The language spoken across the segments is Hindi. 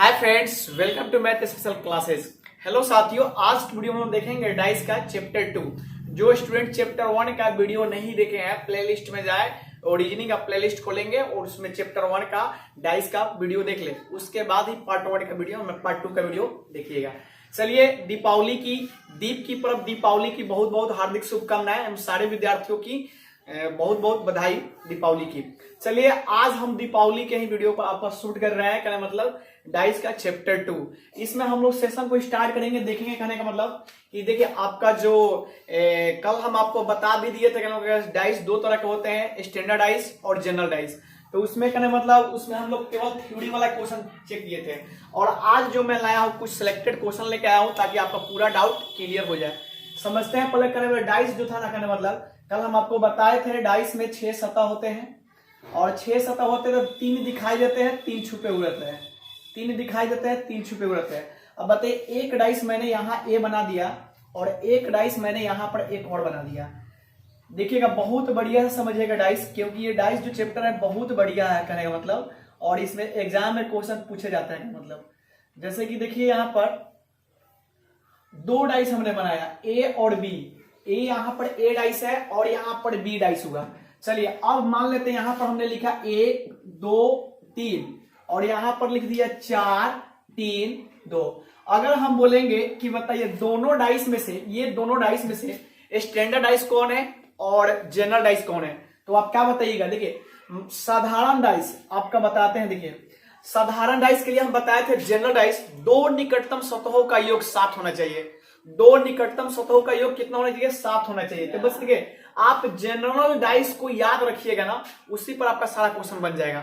Hi friends, welcome to math special classes. Hello साथियों, आज की वीडियो में हम देखेंगे डाइस का चैप्टर 2। जो स्टूडेंट चैप्टर 1 का वीडियो नहीं देखे हैं, प्लेलिस्ट में जाए, ओरिजिनिंग का प्लेलिस्ट खोलेंगे और उसमें चैप्टर 1 का डाइस का वीडियो देख ले। उसके बाद ही पार्ट 1 का वीडियो, पार्ट 2 का वीडियो देखिएगा। चलिए, दीप की पर्व दीपावली की बहुत बहुत हार्दिक शुभकामनाएं। हम सारे विद्यार्थियों की बहुत बहुत बधाई दीपावली की। चलिए, आज हम दीपावली के ही वीडियो को आपका शूट कर रहे हैं। कहने मतलब डाइस का चैप्टर 2। इसमें हम लोग सेशन को स्टार्ट करेंगे। देखेंगे कहने का मतलब कि देखिए, आपका जो कल हम आपको बता भी दिए थे, डाइस दो तरह के होते हैं, स्टैंडर्ड डाइस और जनरल डाइस। तो उसमें कहने मतलब उसमें हम लोग केवल थ्योरी वाला क्वेश्चन चेक किए थे, और आज जो मैं लाया हूँ कुछ सिलेक्टेड क्वेश्चन लेके आया हूँ ताकि आपका पूरा डाउट क्लियर हो जाए। समझते हैं पहले। कहने डाइस जो था ना, कहने मतलब कल हम आपको बताए थे डाइस में 6 सतह होते हैं, और 6 सतह होते हैं तो 3 दिखाई देते हैं, 3 छुपे हुए रहते हैं। 3 दिखाई देते हैं, 3 छुपे हुए रहते हैं। अब बताइए, एक डाइस मैंने यहाँ ए बना दिया और एक डाइस मैंने यहाँ पर एक और बना दिया। देखिएगा, बहुत बढ़िया से समझिएगा डाइस, क्योंकि ये डाइस जो चैप्टर है बहुत बढ़िया है कहने का मतलब, और इसमें एग्जाम में क्वेश्चन पूछे जाते हैं। मतलब जैसे कि देखिए, यहाँ पर 2 डाइस हमने बनाया, ए और बी। ए यहाँ पर ए डाइस है और यहाँ पर बी डाइस होगा। चलिए, अब मान लेते हैं यहाँ पर हमने लिखा 1 2 3 और यहाँ पर लिख दिया 4 3 2। अगर हम बोलेंगे कि बताइए दोनों डाइस में से, ये दोनों डाइस में से स्टैंडर्ड डाइस कौन है और जनरल डाइस कौन है, तो आप क्या बताइएगा। देखिए, साधारण डाइस आपका बताते हैं। देखिए, साधारण डाइस के लिए हम बताए थे जनरल डाइस, 2 निकटतम सतहों का योग 7 होना चाहिए। 2 निकटतम सतहों का योग कितना होना चाहिए? 7 होना चाहिए। तो बस देखिए, आप जनरल डाइस को याद रखिएगा ना, उसी पर आपका सारा क्वेश्चन बन जाएगा।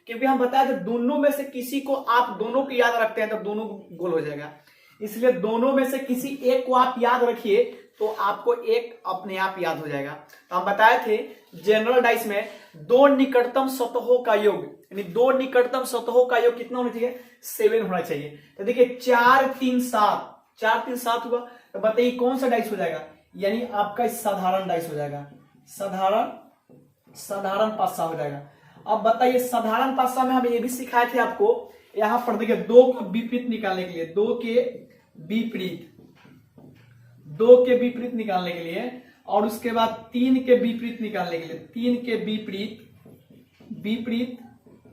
क्योंकि हम बताए थे दोनों में से किसी को आप दोनों को याद रखते हैं तो दोनों गोल हो जाएगा। इसलिए दोनों में से किसी एक को आप याद रखिए तो आपको एक अपने आप याद हो जाएगा। तो हम बताए थे जनरल डाइस में 2 निकटतम सतहों का योग, यानी 2 निकटतम सतहों का योग कितना होना चाहिए? 7 होना चाहिए। तो देखिए, 4 3 7, 4 3 7 हुआ। तो बताइए कौन सा डाइस हो जाएगा? यानी आपका साधारण डाइस हो जाएगा। साधारण पासा हो जाएगा। अब बताइए, साधारण पासा में हम ये भी सिखाए थे आपको। यहां पर देखिए, 2 के विपरीत निकालने के लिए, 2 के विपरीत निकालने के लिए, और उसके बाद 3 के विपरीत निकालने के लिए, 3 के विपरीत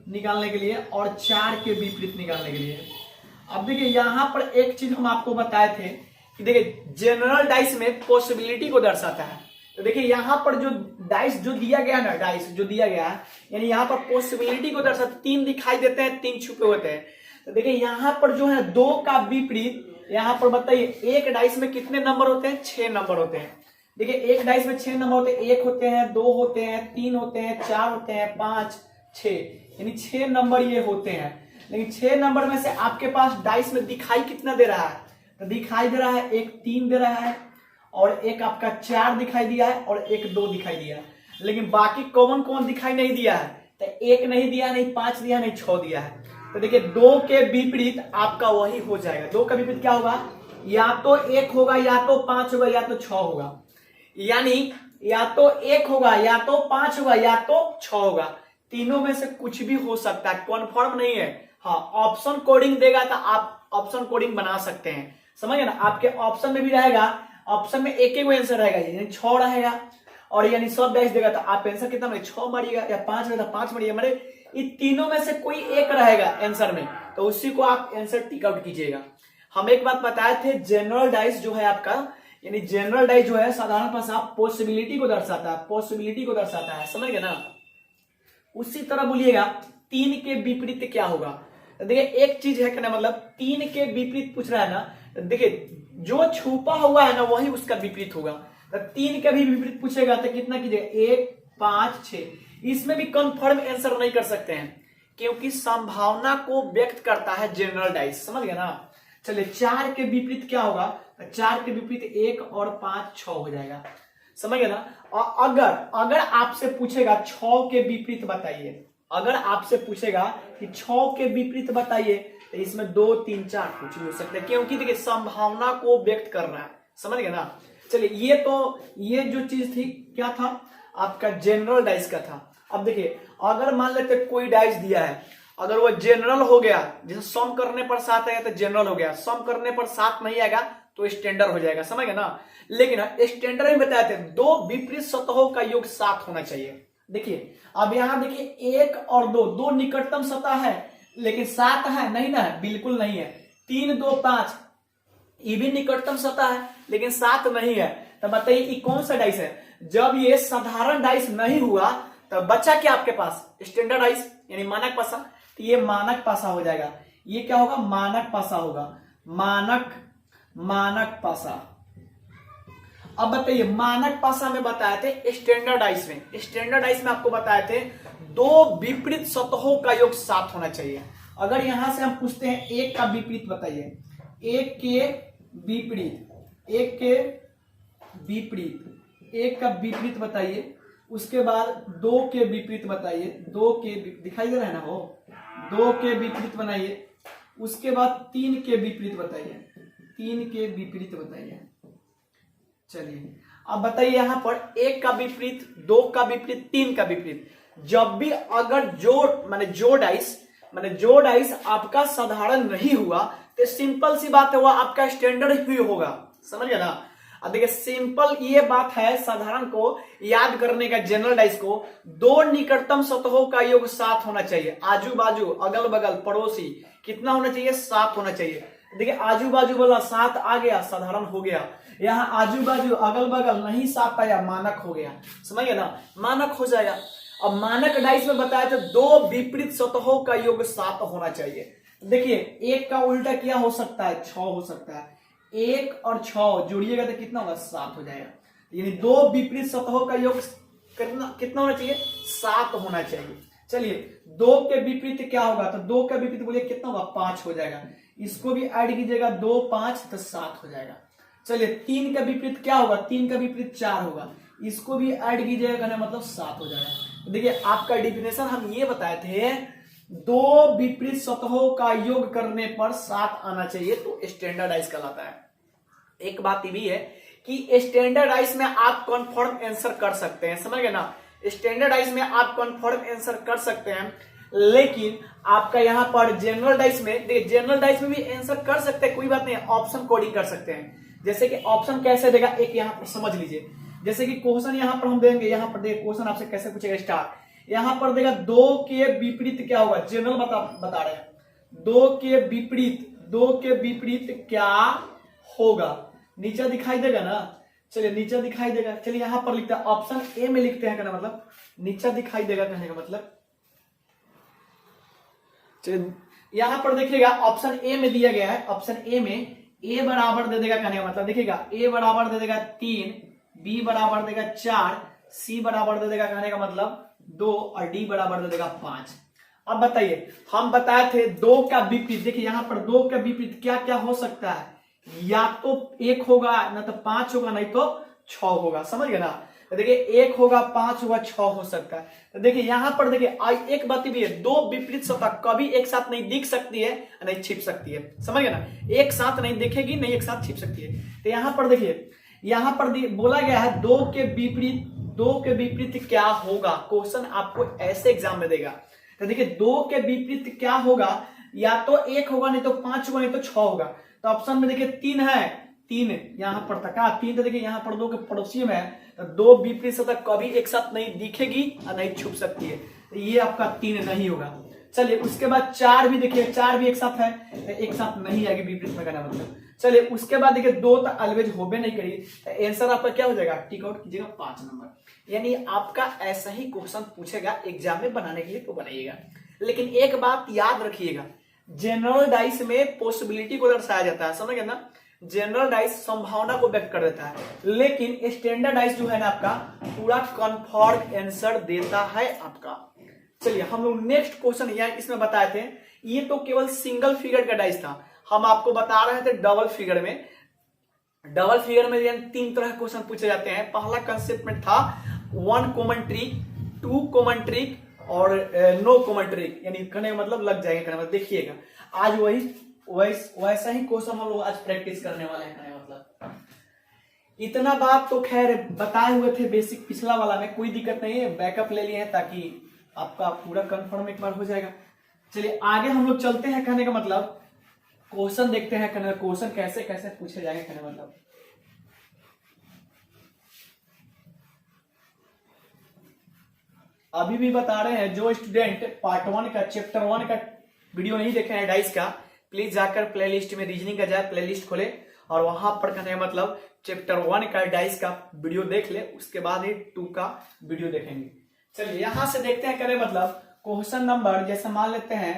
निकालने के लिए, और 4 के विपरीत निकालने के लिए। अब देखिए, यहां पर एक चीज हम आपको बताए थे कि देखिए, जनरल डाइस में पॉसिबिलिटी को दर्शाता है। तो देखिए, यहां पर जो डाइस जो दिया गया ना, डाइस जो दिया गया है, यानी यहां पर पॉसिबिलिटी को दर्शाता है। 3 दिखाई देते हैं, 3 छुपे होते हैं। तो देखिए, यहां पर जो है 2 का विपरीत, यहां पर बताइए एक डाइस में कितने नंबर होते हैं? 6 नंबर होते हैं। देखिए, एक डाइस में 6 नंबर होते हैं। 1 होते हैं, 2 होते हैं, 3 होते हैं, 4 होते हैं, 5 6, यानी 6 नंबर ये होते हैं। लेकिन 6 नंबर में से आपके पास डाइस में दिखाई कितना दे रहा है? तो दिखाई दे रहा है, एक 3 दे रहा है, और एक आपका 4 दिखाई दिया है, और एक 2 दिखाई दिया है। लेकिन बाकी कौन दिखाई नहीं दिया है? तो 1 नहीं दिया, नहीं 5 दिया, नहीं 6 दिया है। तो देखिए, 2 के विपरीत आपका वही हो जाएगा। 2 का विपरीत क्या होगा? या तो 1 होगा, या तो 5 होगा, या तो 6 होगा। यानी या तो 1 होगा, या तो 5 होगा, या तो 6 होगा। तीनों में से कुछ भी हो सकता है, कन्फर्म नहीं है। हाँ, ऑप्शन कोडिंग देगा तो आप ऑप्शन कोडिंग बना सकते हैं। समझ गए ना? आपके ऑप्शन में भी रहेगा, ऑप्शन में एक एक आंसर रहेगा, यानी 6 रहेगा, और यानी सब डाइस देगा तो आप आंसर कितना मारिए? 6 मारिएगा, या 5 रहेगा 5 मारिएगा। मारे इन तीनों में से कोई एक रहेगा आंसर में, तो उसी को आप आंसर टिक आउट कीजिएगा। हम एक बात बताए थे, जनरल डाइस जो है आपका, यानी जनरल डाइस जो है साधारण पासा पॉसिबिलिटी को दर्शाता है, पॉसिबिलिटी को दर्शाता है। समझ गए ना? उसी तरह बोलिएगा 3 के विपरीत क्या होगा? देखिए, एक चीज है कहना मतलब 3 के विपरीत पूछ रहा है ना, देखिए जो छुपा हुआ है ना वही उसका विपरीत होगा। तो 3 का भी विपरीत पूछेगा तो कितना कीजिएगा? 1 5 6। इसमें भी कंफर्म आंसर नहीं कर सकते हैं, क्योंकि संभावना को व्यक्त करता है जनरल डाइस। समझ गया ना? चलिए, 4 के विपरीत क्या होगा? 4 के विपरीत 1 और 5 6 हो जाएगा। समझ गया ना? और अगर आपसे पूछेगा 6 के विपरीत बताइए, अगर आपसे पूछेगा कि 6 के विपरीत बताइए, तो इसमें 2 3 4 कुछ भी हो सकता है, क्योंकि देखिए संभावना को व्यक्त कर रहा है। समझ गए ना? चलिए, ये जो चीज थी क्या था? आपका जनरल डाइस का था। अब देखिए, अगर मान लेते कोई डाइस दिया है अगर वो जनरल हो गया, जैसे सम करने पर 7 आएगा तो जनरल हो गया, सम करने पर 7 नहीं आएगा तो स्टैंडर्ड हो जाएगा, समझ गए ना। लेकिन स्टैंडर्ड में बताए थे दो विपरीत सतहों का योग 7 होना चाहिए। देखिए अब यहां देखिए 1 और 2, दो निकटतम सतह है, लेकिन 7 है नहीं ना, बिल्कुल नहीं है। 3 2 5 ये भी निकटतम सतह है, लेकिन 7 नहीं है। तो बताइए ये कौन सा डाइस है। जब ये साधारण डाइस नहीं हुआ तब बच्चा क्या आपके पास, स्टैंडर्ड डाइस यानी मानक पासा। तो ये मानक पासा हो जाएगा, ये क्या होगा, मानक पासा होगा, मानक पासा। अब बताइए मानक पासा में बताए थे स्टैंडर्डाइज में आपको बताए थे दो विपरीत सतहों का योग 7 होना चाहिए। अगर यहां से हम पूछते हैं एक का विपरीत बताइए, एक का विपरीत बताइए, उसके बाद 2 के विपरीत बताइए, दिखाई दे रहा है ना वो, 2 के विपरीत बनाइए, उसके बाद 3 के विपरीत बताइए, चलिए अब बताइए यहां पर 1 का विपरीत, 2 का विपरीत, 3 का विपरीत। जब भी अगर जो डाइस आपका साधारण नहीं हुआ तो सिंपल सी बात है वो आपका स्टैंडर्ड ही होगा, समझ गए ना। अब देखिए सिंपल ये बात है साधारण को याद करने का, जनरल डाइस को दो निकटतम सतहों का योग 7 होना चाहिए। आजू बाजू अगल बगल पड़ोसी कितना होना चाहिए, 7 होना चाहिए। देखिए आजू बाजू वाला 7 आ गया, साधारण हो गया। यहाँ आजू बाजू अगल बगल नहीं 7 आया, मानक हो गया, समझ गए ना, मानक हो जाएगा। अब मानक डाइस में बताया था दो विपरीत सतहों का योग 7 होना चाहिए। देखिए 1 का उल्टा क्या हो सकता है, 6 हो सकता है। 1 और 6 जोड़िएगा तो कितना होगा, 7 हो जाएगा। यानी दो विपरीत सतहों का योग कितना होना चाहिए, 7 होना चाहिए। चलिए 2 के विपरीत क्या होगा, तो 2 का विपरीत बोलिए कितना होगा, 5 हो जाएगा। इसको भी ऐड कीजिएगा, 2 5 तो 7 हो जाएगा। चलिए 3 का विपरीत क्या होगा, 3 का विपरीत 4 होगा, इसको भी ऐड कीजिएगा, मतलब 7 हो जाएगा। देखिए आपका डिफिनेशन हम ये बताए थे, दो विपरीत सतहों का योग करने पर 7 आना चाहिए तो स्टैंडर्डाइज कहलाता है। एक बात ये भी है कि स्टैंडर्डाइज में आप कन्फर्म आंसर कर सकते हैं, समझ गए ना। स्टैंडर्डाइज में आप कन्फर्म आंसर कर सकते हैं, लेकिन आपका यहां पर जनरल डाइस में, देखिए जनरल डाइस में भी आंसर कर सकते हैं, कोई बात नहीं, ऑप्शन कोडिंग कर सकते हैं। जैसे कि ऑप्शन कैसे देगा, एक यहां पर समझ लीजिए। जैसे कि क्वेश्चन यहां पर हम देंगे, यहां पर देखिए क्वेश्चन आपसे कैसे पूछेगा, स्टार यहां पर देगा 2 के विपरीत क्या होगा, जनरल बता रहे हैं, 2 के विपरीत क्या होगा, नीचे दिखाई देगा ना। चलिए नीचे दिखाई देगा, चलिए यहां पर लिखते हैं, ऑप्शन ए में लिखते हैं, कहना मतलब नीचे दिखाई देगा कहने का मतलब। चलिए यहां पर देखिएगा ऑप्शन ए में दिया गया है, ऑप्शन ए में ए बराबर दे देगा कहने का मतलब, देखिएगा ए बराबर दे देगा 3, बी बराबर देगा 4, सी बराबर दे देगा कहने का मतलब 2 और डी बराबर दे देगा 5। अब बताइए हम बताए थे 2 का विपरीत, देखिए यहां पर 2 का विपरीत क्या क्या हो सकता है, या तो 1 होगा, ना तो 5 होगा, नहीं तो 6 होगा, समझ गए ना। तो देखिए 1 होगा, 5 होगा, 6 हो सकता है। तो देखिए यहां पर देखिए एक बात भी है, दो विपरीत सतह कभी एक साथ नहीं दिख सकती है, नहीं छिप सकती है, समझ गए ना। एक साथ नहीं दिखेगी, नहीं एक साथ छिप सकती है। तो यहां पर देखिए, यहां पर बोला गया है 2 के विपरीत क्या होगा, क्वेश्चन आपको ऐसे एग्जाम में देगा। तो देखिए 2 के विपरीत क्या होगा, या तो 1 होगा, नहीं तो 5 होगा, नहीं तो 6 होगा। तो ऑप्शन में देखिए 3 है, 3 यहां पर तक 3, तो देखिए यहां पर 2 के पड़ोसी में है, तो दो विपरीत सतह कभी एक साथ नहीं दिखेगी और नहीं छुप सकती है, तो ये आपका 3 नहीं होगा। चलिए उसके बाद 4 भी देखिए, 4 भी एक साथ है, तो एक साथ नहीं आएगी विपरीत में कहना मतलब। चलिए उसके बाद देखिए 2 तो अलवेज होबे नहीं करी, तो आंसर आपका क्या हो जाएगा, टिक आउट कीजिएगा 5 नंबर। यानी आपका ऐसा ही क्वेश्चन पूछेगा एग्जाम में, बनाने के लिए तो बनाइएगा। लेकिन एक बात याद रखिएगा, जनरल डाइस में पॉसिबिलिटी को दर्शाया जाता है, समझ गए ना। जनरल डाइस संभावना को व्यक्त कर देता है, लेकिन स्टैंडर्ड डाइस जो है ना आपका पूरा कन्फर्म आंसर देता है आपका। चलिए हम लोग नेक्स्ट क्वेश्चन इसमें बताए थे, ये तो केवल सिंगल फिगर का डाइस था, हम आपको बता रहे थे डबल फिगर में। डबल फिगर में 3 तरह के क्वेश्चन पूछे जाते हैं। पहला कंसेप्ट में था 1 कॉमन ट्रिक, 2 कॉमन ट्रिक और नो कॉमन ट्रिक, यानी कहने का मतलब लग जाएगा, कहने मतलब देखिएगा आज वैसा ही क्वेश्चन हम लोग आज प्रैक्टिस करने वाले हैं, कहने मतलब। इतना बात तो खैर बताए हुए थे बेसिक पिछला वाला में, कोई दिक्कत नहीं है, बैकअप ले लिए हैं ताकि आपका पूरा कंफर्म एक बार हो जाएगा। चलिए आगे हम लोग चलते हैं, कहने का मतलब क्वेश्चन देखते हैं, कहने क्वेश्चन कैसे कैसे पूछे जाएंगे, कहने मतलब अभी भी बता रहे हैं जो स्टूडेंट पार्ट 1 का चैप्टर 1 का वीडियो नहीं देखे हैं डाइस का, प्लीज जाकर प्लेलिस्ट में रीजनिंग का जाए, प्लेलिस्ट खोले और वहां पर कहने मतलब चैप्टर 1 का डाइस का वीडियो देख ले, उसके बाद ही 2 का वीडियो देखेंगे। चलिए यहां से देखते हैं, कहने मतलब क्वेश्चन नंबर जैसे मान लेते हैं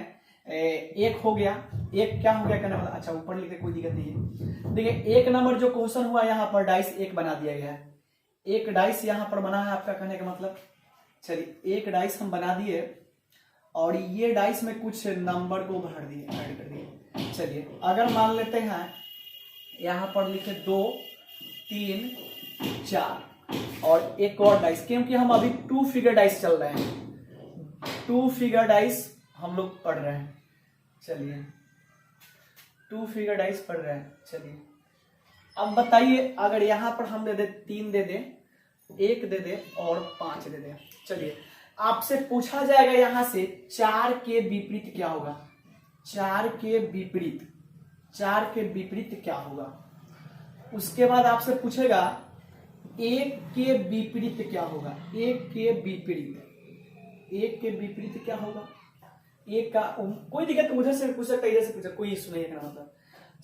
एक हो गया, एक क्या हो गया कहने मतलब, अच्छा ऊपर लिखे कोई दिक्कत नहीं है। देखिए एक नंबर जो क्वेश्चन हुआ यहाँ पर डाइस एक बना दिया गया है, एक डाइस यहाँ पर बना है आपका, कहने का मतलब चलिए एक डाइस हम बना दिए और ये डाइस में कुछ नंबर को भर दिए, ऐड कर दिए। चलिए अगर मान लेते हैं यहाँ पर लिखे 2 3 4 और एक और डाइस, क्योंकि हम अभी 2 फिगर डाइस चल रहे हैं, 2 फिगर डाइस हम लोग पढ़ रहे हैं। चलिए 2 फिगर डाइस पढ़ रहे हैं। चलिए अब बताइए अगर यहाँ पर हम दे दे 3 दे दे, 1 दे दे और 5 दे दे। चलिए आपसे पूछा जाएगा यहां से 4 के विपरीत क्या होगा, 4 के विपरीत, 4 के विपरीत क्या होगा। उसके बाद आपसे पूछेगा 1 के विपरीत क्या होगा, 1 के विपरीत, 1 के विपरीत क्या होगा। एक का कोई दिक्कत उधर से पूछ सकता है, इधर से पूछ, कोई इशू नहीं है मतलब।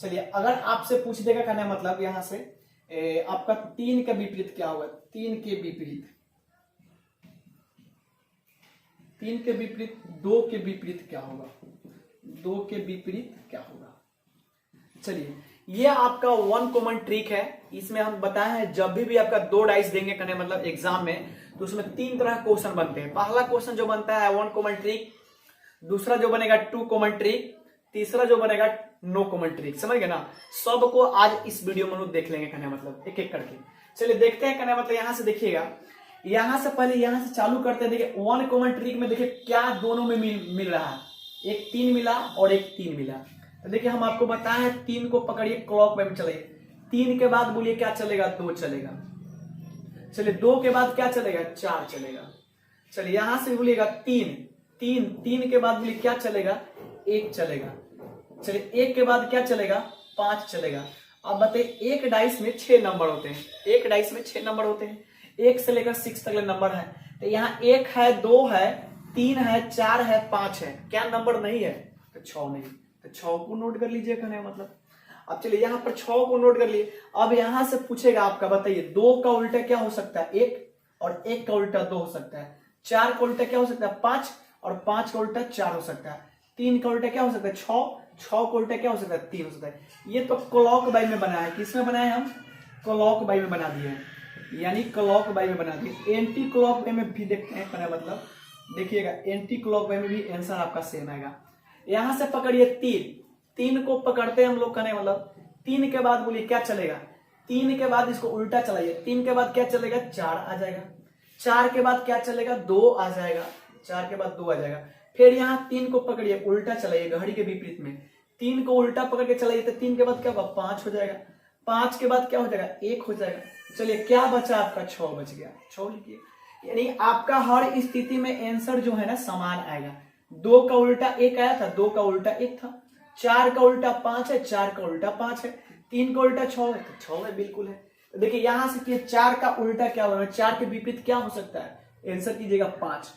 चलिए अगर आपसे पूछ देगा कहना मतलब यहां से आपका 3 का विपरीत क्या होगा, 3 के विपरीत, 3 के विपरीत 2 के विपरीत क्या होगा, 2 के विपरीत क्या होगा। चलिए ये आपका 1 कॉमन ट्रिक है, इसमें हम बताए हैं जब भी आपका 2 डाइस देंगे कहने मतलब एग्जाम में, तो उसमें 3 तरह के क्वेश्चन बनते हैं। पहला क्वेश्चन जो बनता है 1 कॉमन ट्रिक, दूसरा जो बनेगा 2 कॉमन ट्रिक, तीसरा जो बनेगा नो कॉमन ट्रिक। समझ गए ना, सबको आज इस वीडियो में देख लेंगे कहने मतलब एक एक करके। चलिए देखते हैं कहने मतलब यहां से देखिएगा, यहां से पहले यहां से चालू करते हैं। देखिए 1 कॉमन ट्रिक में देखिए क्या दोनों में मिल रहा है, एक 3 मिला और एक 3 मिला। तो देखिए हम आपको बताए 3 को पकड़िए क्लॉक वाइज में चलिए, 3 के बाद बोलिए क्या चलेगा, 2 चलेगा। चलिए 2 के बाद क्या चलेगा, 4 चलेगा। चलिए यहां से बोलिएगा 3 3 3 के बाद बोलिए क्या चलेगा, 1 चलेगा। चलिए 1 के बाद क्या चलेगा, 5 चलेगा। अब बताइए एक डाइस में 6 नंबर होते हैं, एक डाइस में 6 नंबर होते हैं, 1 से लेकर 6 तक नंबर है। तो यहाँ 1 है, 2 है, 3 है, 4 है, 5 है, क्या नंबर नहीं है, तो 6 नहीं, तो 6 को नोट कर लीजिए कहने मतलब। अब चलिए यहाँ पर 6 को नोट कर लिए। अब यहां से पूछेगा आपका बताइए 2 का उल्टा क्या हो सकता है, 1 और 1 का उल्टा 2 हो सकता है, 4 का उल्टा क्या हो सकता है, 5 और 5 का उल्टा 4 हो सकता है, 3 का उल्टा क्या हो सकता है, 6 6 का उल्टा क्या हो सकता है, 3 हो सकता है। ये तो क्लॉक बाई में बनाया है, किसमें बनाया है, हम क्लॉक बाई में बना दिए हैं, यानी क्लॉक बाई में बना दिए। एंटी क्लॉक बाई में भी देखते हैं कहने मतलब, देखिएगा एंटी क्लॉक बाई में भी आंसर आपका सेम आएगा। यहां से पकड़िए 3 को पकड़ते हैं हम लोग कहने मतलब, 3 के बाद बोलिए क्या चलेगा, 3 के बाद इसको उल्टा चलाइए, 3 के बाद क्या चलेगा, 4 आ जाएगा, 4 के बाद क्या चलेगा, 2 आ जाएगा, 4 के बाद 2 आ जाएगा। फिर यहाँ 3 को पकड़िए उल्टा चलाइए घड़ी के विपरीत में, 3 को उल्टा पकड़ के चलाइए तो 3 के बाद क्या होगा, 5 हो जाएगा, 5 के बाद क्या हो जाएगा, 1 हो जाएगा। चलिए क्या बचा आपका, 6 बच गया, 6 लिखिए। यानी आपका हर स्थिति में आंसर जो है ना समान आएगा। 2 का उल्टा 1 आया था, 2 का उल्टा 1 था, 4 का उल्टा 5 है, 4 का उल्टा 5 है, 3 का उल्टा 6 है, तो 6 है बिल्कुल है। तो देखिए यहां से कि 4 का उल्टा क्या होगा, 4 के विपरीत क्या हो सकता है, आंसर कीजिएगा 5।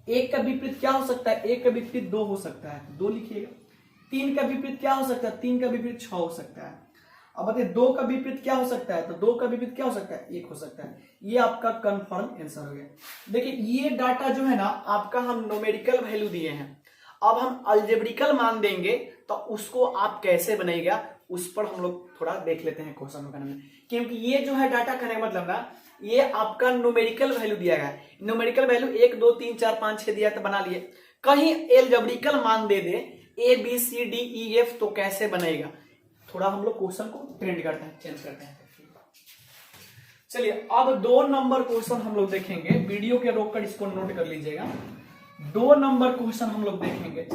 1 का विपरीत क्या हो सकता है, 1 का विपरीत 2 हो सकता है, 2 लिखिएगा। 3 का विपरीत क्या हो सकता है, 3 का विपरीत 6 हो सकता है। अब बताइए 2 का विपरीत क्या हो सकता है, तो 2 का विपरीत क्या हो सकता है, 1 हो सकता है। ये आपका कंफर्म आंसर हो गया। देखिए ये डाटा जो है ना आपका हम न्यूमेरिकल वैल्यू दिए हैं, अब हम अलजेब्रिकल मान देंगे तो उसको आप कैसे बनेगा उस पर हम लोग थोड़ा देख लेते हैं क्वेश्चन करने में। क्योंकि ये जो है डाटा करने का मतलब ना, ये आपका न्यूमेरिकल वैल्यू दिया गया है। न्यूमेरिकल वैल्यू 1 2 3 4 5 6 दिया तो बना लिए, कहीं अलजेब्रिकल मान दे दे ABCDEF तो कैसे बनेगा। थोड़ा हम लोग क्वेश्चन को ट्रेंड करते हैं, चेंज करते हैं। चलिए अब 2 नंबर क्वेश्चन हम लोग देखेंगे, वीडियो के रोककर इसको नोट कर लीजिएगा। 2 नंबर क्वेश्चन हम लोग देखेंगे।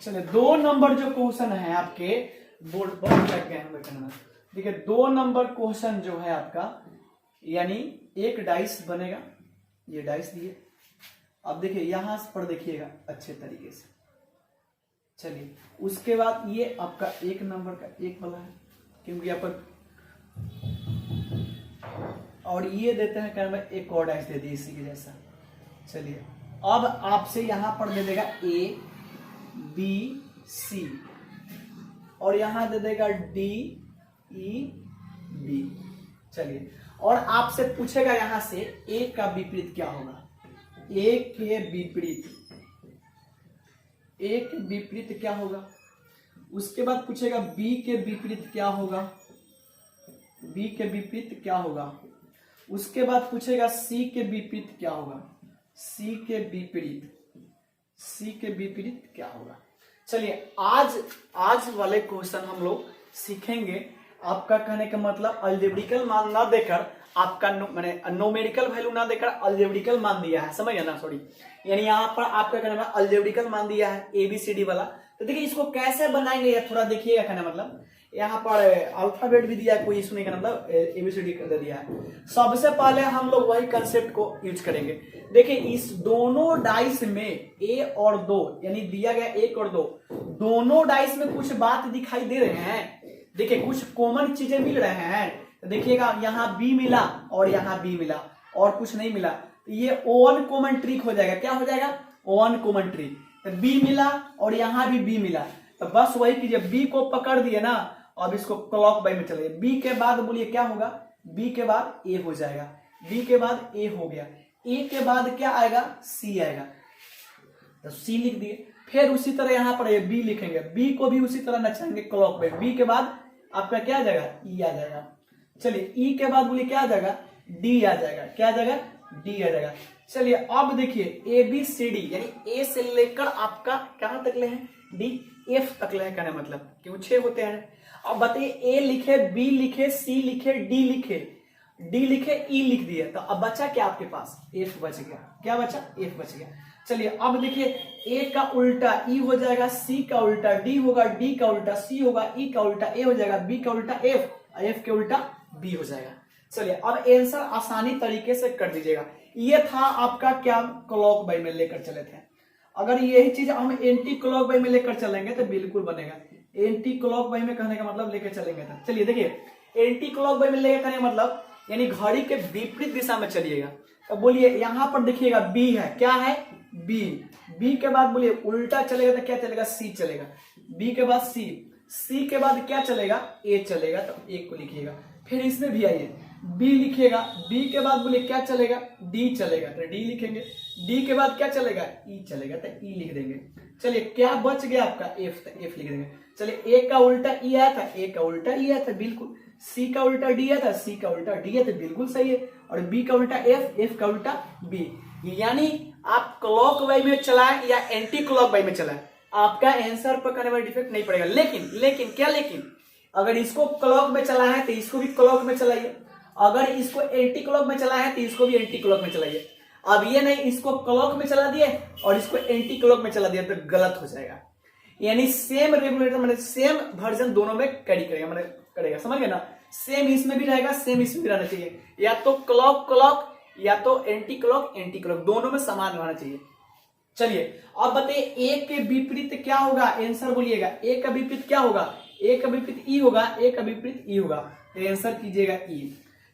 चलिए 2 नंबर जो क्वेश्चन है आपके बोर्ड बहुत लग गए हैं करना। देखिए 2 नंबर क्वेश्चन जो है आपका, यानी एक डाइस बनेगा, ये डाइस दिए। अब देखिए यहां पर देखिएगा अच्छे तरीके से। चलिए उसके बाद ये आपका 1 नंबर का एक वाला है, क्योंकि यहाँ पर, और ये देते हैं क्या, एक और डाइस दे दिए इसी के जैसा। चलिए अब आपसे यहां पर दे देगा A B C, और यहां दे देगा D E B। चलिए और आपसे पूछेगा यहां से A का विपरीत क्या होगा, A के विपरीत, A के विपरीत क्या होगा। उसके बाद पूछेगा B के विपरीत क्या होगा, B के विपरीत क्या होगा। उसके बाद पूछेगा C के विपरीत क्या होगा, C के विपरीत, C के विपरीत क्या होगा। चलिए आज वाले क्वेश्चन हम लोग सीखेंगे। आपका कहने का मतलब अलजेब्रिकल मान ना देकर, आपका मैंने न्यूमेरिकल वैल्यू ना देकर अलजेब्रिकल मान दिया है, समझ गया ना, सॉरी, यानी यहाँ पर आपका कहने में अलजेब्रिकल मान दिया है ABCD वाला। तो देखिए इसको कैसे बनाएंगे या थोड़ा देखिएगा, कहने मतलब यहाँ पर अल्फाबेट भी दिया है, कोई इशू नहीं का मतलब ABCD दे दिया है। सबसे पहले हम लोग वही कंसेप्ट को यूज करेंगे। देखिए इस दोनों डाइस में A और 2, यानी दिया गया 1 और 2, दोनों डाइस में कुछ बात दिखाई दे रहे हैं। देखिए कुछ कॉमन चीजें मिल रहे हैं। तो देखिएगा यहाँ B मिला और यहाँ B मिला और कुछ नहीं मिला, तो ये ओवन कॉमन ट्रिक हो जाएगा। क्या हो जाएगा, ओवन कॉमन ट्रिक। तो B मिला और यहाँ भी B मिला, तो बस वही कीजिए, B को पकड़ दिए ना, अब इसको क्लॉक बाई में चलिए। B के बाद बोलिए क्या होगा, B के बाद A हो जाएगा, B के बाद A हो गया, A के बाद क्या आएगा, C आएगा, तो C लिख दिए। फिर उसी तरह यहाँ पर B लिखेंगे, B को भी उसी तरह नचाएंगे क्लॉक बाई। B के बाद आपका क्या आ जाएगा, E आ जाएगा। चलिए E के बाद बोलिए क्या आ जाएगा, D आ जाएगा। क्या आ जाएगा, D आ जाएगा। चलिए अब देखिए ABCD, यानी A से लेकर आपका कहां तक ले हैं, D F तक ले हैं, कहने मतलब क्यों 6 होते हैं। अब बताइए A लिखे, B लिखे, C लिखे, D लिखे, D लिखे, E लिख दिए, तो अब बचा क्या आपके पास, F बच गया। क्या बचा, F बच गया। चलिए अब देखिए A का उल्टा E हो जाएगा, C का उल्टा D होगा, D का उल्टा C होगा, E का उल्टा A हो जाएगा, B का उल्टा F, F के उल्टा B हो जाएगा। चलिए अब आंसर आसानी तरीके से कर दीजिएगा। ये था आपका क्या, क्लॉक बाई में लेकर चले थे। अगर यही चीज हम एंटी क्लॉक बाई में लेकर चलेंगे तो बिल्कुल बनेगा। एंटी क्लॉक बाई में कहने का मतलब लेकर चलेंगे तो चलिए देखिए एंटी क्लॉक बाई में लेकर कहने का मतलब यानी घड़ी के विपरीत दिशा में चलिएगा। तो बोलिए यहां पर देखिएगा B है, क्या है, B के बाद बोलिए उल्टा चलेगा तो क्या चलेगा, C चलेगा। B के बाद C के बाद क्या चलेगा, A चलेगा, तो A को लिखिएगा। फिर इसमें भी आइए B लिखिएगा, B के बाद बोलिए क्या चलेगा, D चलेगा, तो D लिखेंगे। D के बाद क्या चलेगा, E चलेगा, तो E लिख देंगे। चलिए क्या बच गया आपका, F, तो F लिख देंगे। चलिए A का उल्टा E आया था, A का उल्टा E आया था, बिल्कुल। C का उल्टा D आया था, C का उल्टा D है, तो बिल्कुल सही है। और B का उल्टा F, F का उल्टा B। यानी आप क्लॉक वाई में चलाएं या एंटी क्लॉक वाई में चलाएं, आपका आंसर पर करने में डिफेक्ट नहीं पड़ेगा। लेकिन क्या, अगर इसको क्लॉक में चला है तो इसको भी क्लॉक में चलाइए, अगर इसको एंटी क्लॉक में चला है तो इसको भी एंटी क्लॉक में चलाइए। अब ये नहीं इसको क्लॉक में चला दिए और इसको एंटी क्लॉक में चला दिया तो गलत हो जाएगा। यानी सेम रेगुलेटर मतलब सेम वर्जन दोनों में कैरी करेगा, मतलब करेगा, समझ गए ना। सेम इसमें भी रहेगा, सेम इसमें भी रहना चाहिए, या तो क्लॉक या तो एंटी क्लॉक दोनों में समान रहना चाहिए। चलिए अब बताइए A के विपरीत क्या होगा, आंसर बोलिएगा। A का विपरीत क्या होगा, A का विपरीत E होगा, A का विपरीत E होगा, तो आंसर कीजिएगा E।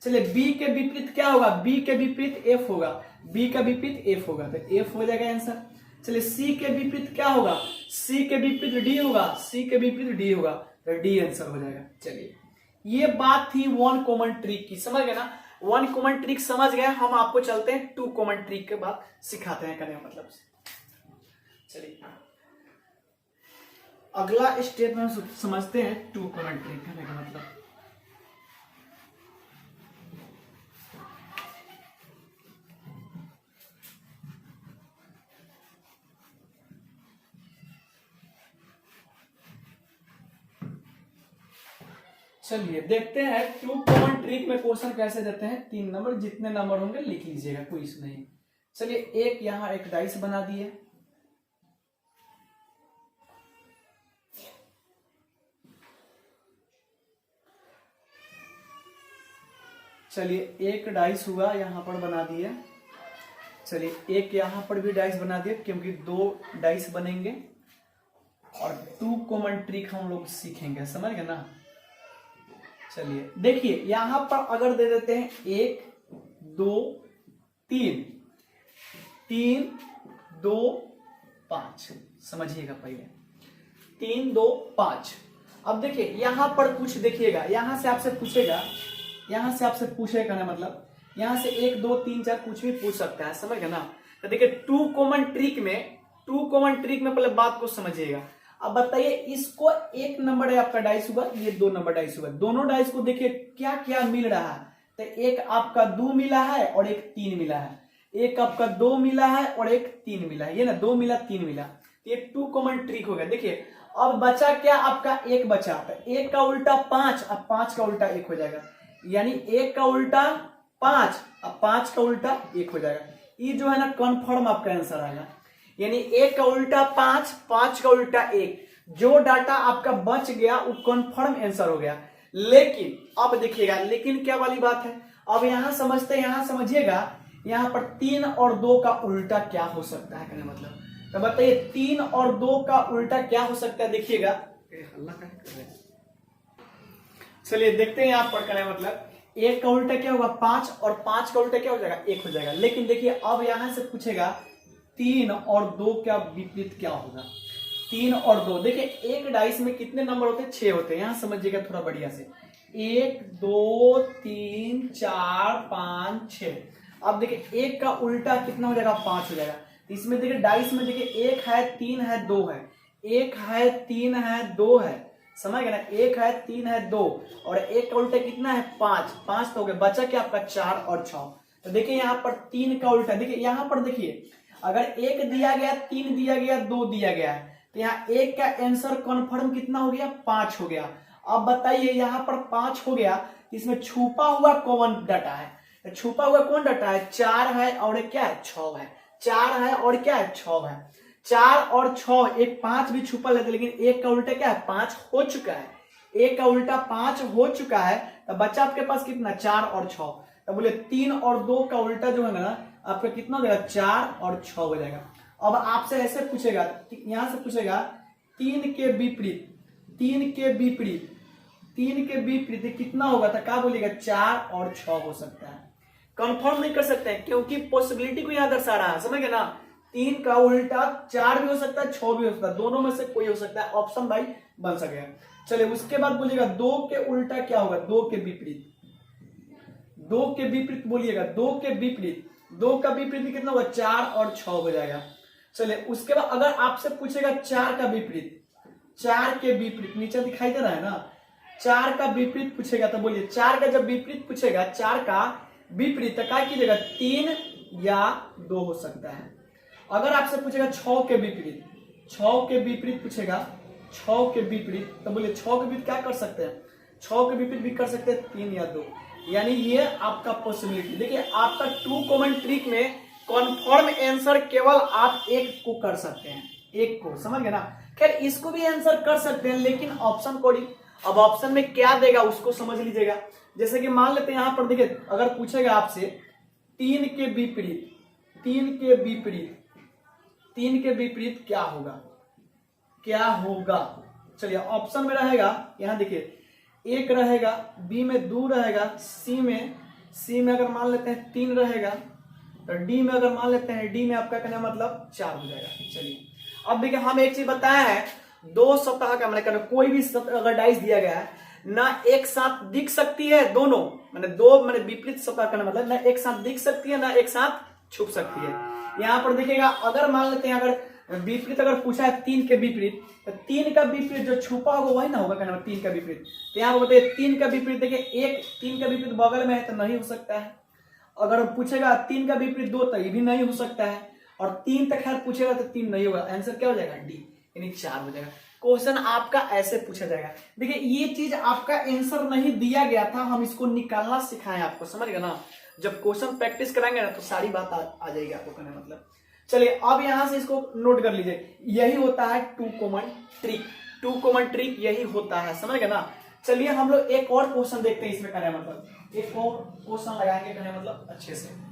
चलिए B के विपरीत क्या होगा, B के विपरीत F होगा, B का विपरीत F होगा, तो F हो जाएगा आंसर। चलिए C के विपरीत क्या होगा, C के विपरीत D होगा, C के विपरीत D होगा, तो D आंसर हो जाएगा। चलिए ये बात थी वन कॉमन ट्रिक की, समझ गए ना। वन कॉमन ट्रिक समझ गए, हम आपको चलते हैं टू कॉमन ट्रिक के बाद सिखाते हैं करने का मतलब से। चलिए अगला स्टेप में समझते हैं टू कॉमन ट्रिक करने का मतलब। चलिए देखते हैं टू कॉमन ट्रिक में क्वेश्चन कैसे देते हैं। 3 नंबर, जितने नंबर होंगे लिख लीजिएगा, कोई इशू नहीं। चलिए एक यहां एक डाइस बना दिए, चलिए एक डाइस हुआ, यहाँ पर बना दिए। चलिए एक यहाँ पर भी डाइस बना दिए, क्योंकि 2 डाइस बनेंगे और 2 कॉमन ट्रिक हम लोग सीखेंगे, समझ गए ना। चलिए देखिए यहां पर अगर दे देते हैं 1 2 3, 3 2 5, समझिएगा पहले 3 2 5। अब देखिए यहां पर कुछ देखिएगा, यहां से आपसे पूछेगा, यहां से आपसे पूछेगा ना, मतलब यहां से 1 2 3 4 कुछ भी पूछ सकता है, समझ गए ना। तो देखिए 2 कॉमन ट्रिक में पहले बात को समझिएगा। अब बताइए इसको 1 नंबर है आपका डाइस हुआ, ये 2 नंबर डाइस हुआ, दोनों डाइस को देखिए क्या क्या मिल रहा है। तो एक आपका 2 मिला है और एक 3 मिला है, एक आपका 2 मिला है और एक 3 मिला है, ये ना 2 मिला 3 मिला, ये 2 कॉमन ट्रिक हो गया। देखिए अब बचा क्या आपका, 1 बचा, तो 1 का उल्टा 5, अब 5 का उल्टा 1 हो जाएगा, यानी 1 का उल्टा 5, अब 5 का उल्टा 1 हो जाएगा। ये जो है ना कन्फर्म आपका आंसर आएगा, यानी 1 का उल्टा 5, 5 का उल्टा 1, जो डाटा आपका बच गया वो कन्फर्म आंसर हो गया। लेकिन अब देखिएगा, लेकिन क्या वाली बात है, अब यहां समझते हैं, यहां समझिएगा, यहां पर 3 और 2 का उल्टा क्या हो सकता है, कहने मतलब। तो बताइए 3 और 2 का उल्टा क्या हो सकता है, देखिएगा। चलिए देखते हैं यहां पर, कहने मतलब 1 का उल्टा क्या होगा 5, और 5 का उल्टा क्या हो जाएगा 1 हो जाएगा। लेकिन देखिए अब यहां से पूछेगा 3 और 2 का विपरीत क्या होगा। 3 और 2, देखिए एक डाइस में कितने नंबर होते हैं, 6 होते हैं, यहां समझिएगा थोड़ा बढ़िया से, 1 2 3 4 5 6। अब देखिए 1 का उल्टा कितना हो जाएगा 5 हो जाएगा। तो इसमें देखिए डाइस में देखिए 1 है 3 है 2 है, 1 है 3 है 2 है, समझ गए ना, 1 है 3 है 2, और 1 का उल्टा कितना है 5, 5 तो हो गया, बचा क्या आपका 4 और 6। तो देखिए यहाँ पर 3 का उल्टा, देखिए यहाँ पर देखिए अगर 1 दिया गया 3 दिया गया 2 दिया गया है, तो यहाँ 1 का आंसर कन्फर्म कितना हो गया 5 हो गया। अब बताइए यहाँ पर 5 हो गया, इसमें छुपा हुआ कौन डाटा है, तो छुपा हुआ कौन डाटा है, 4 है और क्या है 6 है, 4 है और क्या है 6 है, 4 और 6, एक 5 भी छुपा लेते, लेकिन 1 का उल्टा क्या है 5 हो चुका है, 1 का उल्टा 5 हो चुका है, तो बच्चा आपके पास कितना 4 और 6। तो बोले 3 और 2 का उल्टा जो है ना आपका कितना हो जाएगा 4 और 6 हो जाएगा। अब आपसे ऐसे पूछेगा, यहां से पूछेगा 3 के विपरीत, 3 के विपरीत, 3 के विपरीत कितना होगा, तो क्या बोलिएगा 4 और 6 हो सकता है। कंफर्म नहीं कर सकते हैं क्योंकि पॉसिबिलिटी को यहां दर्शा रहा है, समझ गए ना। 3 का उल्टा 4 भी हो सकता है 6 भी हो सकता है, दोनों में से कोई हो सकता है, ऑप्शन भाई बन सकेगा। चलिए उसके बाद बोलिएगा 2 के उल्टा क्या होगा, 2 के विपरीत, 2 के विपरीत बोलिएगा, 2 के विपरीत, 2 का विपरीत कितना होगा 4 और 6 हो जाएगा। चलिए उसके बाद अगर आपसे पूछेगा 4 का विपरीत, 4 के विपरीत नीचे दिखाई दे रहा है ना, 4 का विपरीत पूछेगा, तो बोलिए 4 का जब विपरीत पूछेगा, 4 का विपरीत क्या कीजिएगा 3 या 2 हो सकता है। अगर आपसे पूछेगा 6 के विपरीत, 6 के विपरीत पूछेगा, 6 के विपरीत, तो बोलिए 6 के विपरीत क्या कर सकते हैं, 6 के विपरीत भी कर सकते हैं 3 या 2, यानी ये आपका पॉसिबिलिटी। देखिए आपका 2 कॉमन ट्रिक में कन्फर्म आंसर केवल आप एक को कर सकते हैं, एक को, समझ गए ना। खैर इसको भी आंसर कर सकते हैं लेकिन ऑप्शन कोडिंग, अब ऑप्शन में क्या देगा उसको समझ लीजिएगा। जैसे कि मान लेते हैं यहां पर देखिए अगर पूछेगा आपसे 3 के विपरीत, 3 के विपरीत, 3 के विपरीत क्या होगा, क्या होगा। चलिए ऑप्शन में रहेगा, यहां देखिए 1 रहेगा, बी में 2 रहेगा, सी में अगर मान लेते हैं 3 रहेगा, तो डी में अगर मान लेते हैं, डी में आपका कहना मतलब 4 हो जाएगा। चलिए अब देखिए हम एक चीज बताया है, 2 सतह का मैंने कोई भी अगर डाइस दिया गया है ना एक साथ दिख सकती है, दोनों मैंने 2 मैंने विपरीत सतह का मतलब ना एक साथ दिख सकती है ना एक साथ छुप सकती है। यहां पर देखिएगा अगर मान लेते हैं अगर विपरीत अगर पूछा है 3 के विपरीत, तो 3 का विपरीत जो छुपा होगा वही ना होगा, कहना 3 का विपरीत। तो यहाँ पर बताइए 3 का विपरीत, देखिए एक 3 का विपरीत बगल में है तो नहीं हो सकता है। अगर पूछेगा 3 का विपरीत 2 तो ये भी नहीं हो सकता है, और 3 तक खैर पूछेगा तो 3 नहीं होगा, आंसर क्या हो जाएगा डी, यानी 4 हो जाएगा। क्वेश्चन आपका ऐसे पूछा जाएगा। देखिए ये चीज आपका आंसर नहीं दिया गया था, हम इसको निकालना सिखाएं आपको, समझ गए ना। जब क्वेश्चन प्रैक्टिस कराएंगे ना तो सारी बात आ जाएगी आपको, कहने मतलब। चलिए अब यहां से इसको नोट कर लीजिए, यही होता है 2 कॉमन ट्रिक, 2 कॉमन ट्रिक यही होता है, समझ गए ना। चलिए हम लोग एक और क्वेश्चन देखते हैं इसमें, कहने का मतलब एक और क्वेश्चन लगाएंगे, कहने का मतलब अच्छे से।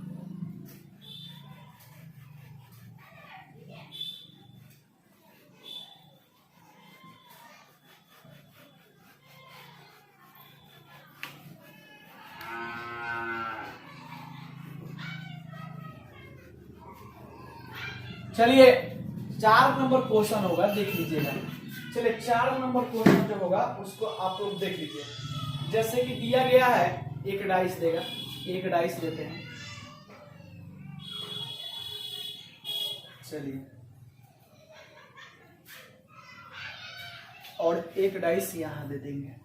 चलिए 4 नंबर क्वेश्चन होगा, देख लीजिएगा। चलिए 4 नंबर क्वेश्चन जो होगा उसको आप लोग देख लीजिए। जैसे कि दिया गया है, एक डाइस देगा, एक डाइस देते हैं। चलिए, और एक डाइस यहां दे देंगे।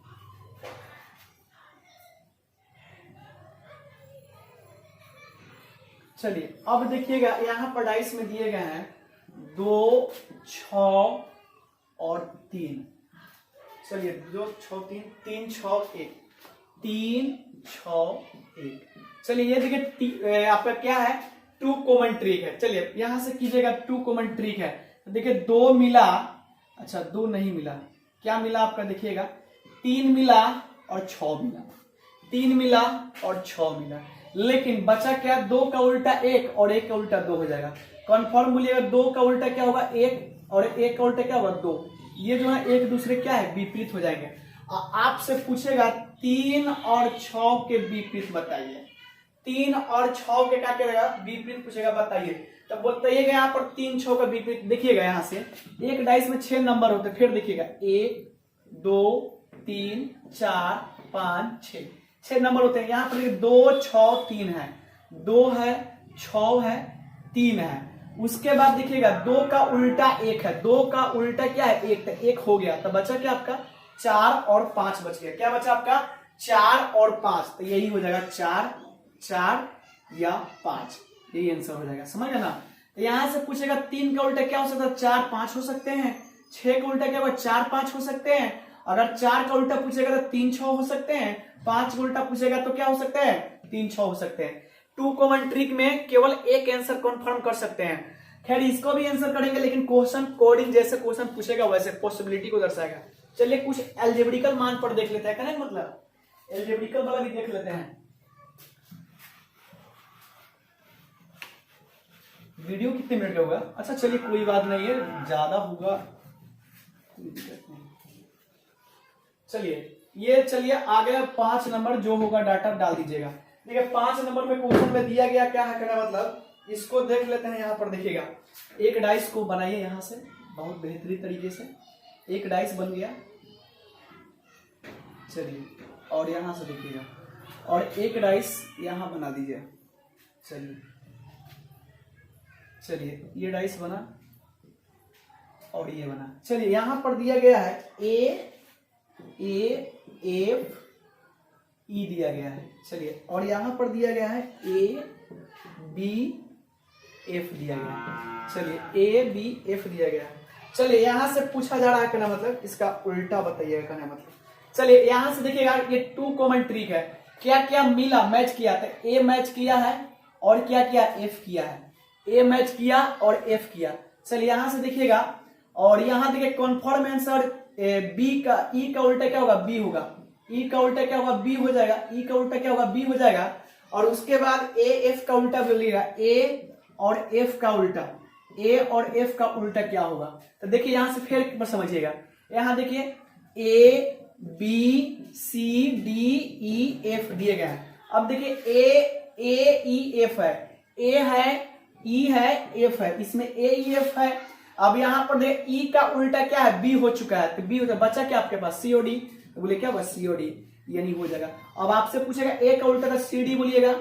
चलिए अब देखिएगा, यहाँ पर डाइस में दिए गए हैं 2, 6 और 3। चलिए 2, 6, 3, 3, 6, 1, 3, 6, 1। चलिए ये देखिए आपका क्या है, 2 कॉमन ट्रिक है। चलिए यहां से कीजिएगा, 2 कॉमन ट्रिक है। तो देखिए 2 मिला, अच्छा 2 नहीं मिला, क्या मिला आपका, देखिएगा 3 मिला और 6 मिला, 3 मिला और 6 मिला। लेकिन बचा क्या, 2 का उल्टा 1 और 1 का उल्टा 2 हो जाएगा। कन्फर्म बोलिएगा, 2 का उल्टा क्या होगा 1 और 1 का उल्टा क्या होगा 2। ये जो है एक दूसरे क्या है, विपरीत हो जाएंगे। आपसे पूछेगा 3 और 6 के विपरीत बताइए। 3 और 6 के क्या करेगा, विपरीत पूछेगा, बताइए। तब बताइएगा यहाँ पर 3, 6 का विपरीत। देखिएगा यहाँ से एक डाइस में 6 नंबर होते, फिर देखिएगा 1, 2, 3, 4, 5, 6 नंबर होते हैं। यहाँ पर 2, 6, 3 है, 2 है, 6 है, 3 है। उसके बाद देखिएगा 2 का उल्टा 1 है, 2 का उल्टा क्या है 1, तो 1 हो गया। तो बचा क्या आपका 4 और 5 बच गया। क्या बचा आपका 4 और 5, तो यही हो जाएगा 4, 4 या 5, यही आंसर हो जाएगा। समझ गए ना। तो यहां से पूछेगा 3 का उल्टा क्या हो सकता है, 4, 5 हो सकते हैं। 6 का उल्टा क्या होगा, 4, 5 हो सकते हैं। अगर 4 का उल्टा पूछेगा तो 3, 6 हो सकते हैं। 5 का उल्टा पूछेगा तो क्या हो सकते हैं, 3, 6 हो सकते हैं। 2 कॉमन ट्रिक में केवल एक आंसर कंफर्म कर सकते हैं। खैर इसको भी आंसर करेंगे, लेकिन क्वेश्चन कोडिंग जैसे क्वेश्चन पूछेगा वैसे पॉसिबिलिटी को दर्शाएगा। चलिए कुछ एल्जेब्रिकल मान पर देख लेते हैं, कहने मतलब एल्जेब्रिकल वाला भी देख लेते हैं। वीडियो कितने मिनट का होगा, अच्छा चलिए कोई बात नहीं है, ज्यादा होगा कोई दिक्कत नहीं। चलिए आगे 5 नंबर जो होगा डाटा डाल दीजिएगा। देखिए 5 नंबर में क्वेश्चन में दिया गया क्या है, कहना मतलब इसको देख लेते हैं। यहाँ पर देखिएगा, एक डाइस को बनाइए यहाँ से बहुत बेहतरीन तरीके से। एक डाइस बन गया, चलिए, और यहाँ से देखिएगा, और एक डाइस यहाँ बना दीजिए। चलिए ये डाइस बना और ये बना। चलिए यहाँ पर दिया गया है ए एफ ई दिया गया है। चलिए और यहाँ पर दिया गया है ए बी एफ दिया गया है। चलिए ए बी एफ दिया गया है। चलिए यहाँ से पूछा जा रहा है, कहना मतलब इसका उल्टा बताइएगा, कहना मतलब। चलिए यहाँ से देखिएगा, ये 2 कॉमन ट्रिक है। क्या क्या मिला, मैच किया, तो ए मैच किया है और क्या किया, एफ किया है। ए मैच किया और एफ किया। चलिए यहाँ से देखिएगा, और यहाँ देखिए कन्फर्म आंसर बी का, ई का उल्टा क्या होगा, बी होगा। ई का उल्टा क्या होगा, बी हो जाएगा। ई का उल्टा क्या होगा, बी हो जाएगा। और उसके बाद ए एफ का उल्टा बोलिएगा, ए और एफ का उल्टा, ए और एफ का उल्टा क्या होगा। तो देखिए यहां से फिर एक बार समझिएगा, यहाँ देखिए A B C D E F दिए गए हैं। अब देखिए ए ई एफ है, ए है, ई है, एफ है, इसमें ए ई एफ है। अब यहाँ पर देखिए ई का उल्टा क्या है, बी हो चुका है, तो बी हो जाएगा। बचा क्या आपके पास, सीओडी, बोले क्या बस सीओडी, यानी हो जाएगा। अब आपसे पूछेगा ए का उल्टा तो सी डी बोलिएगा,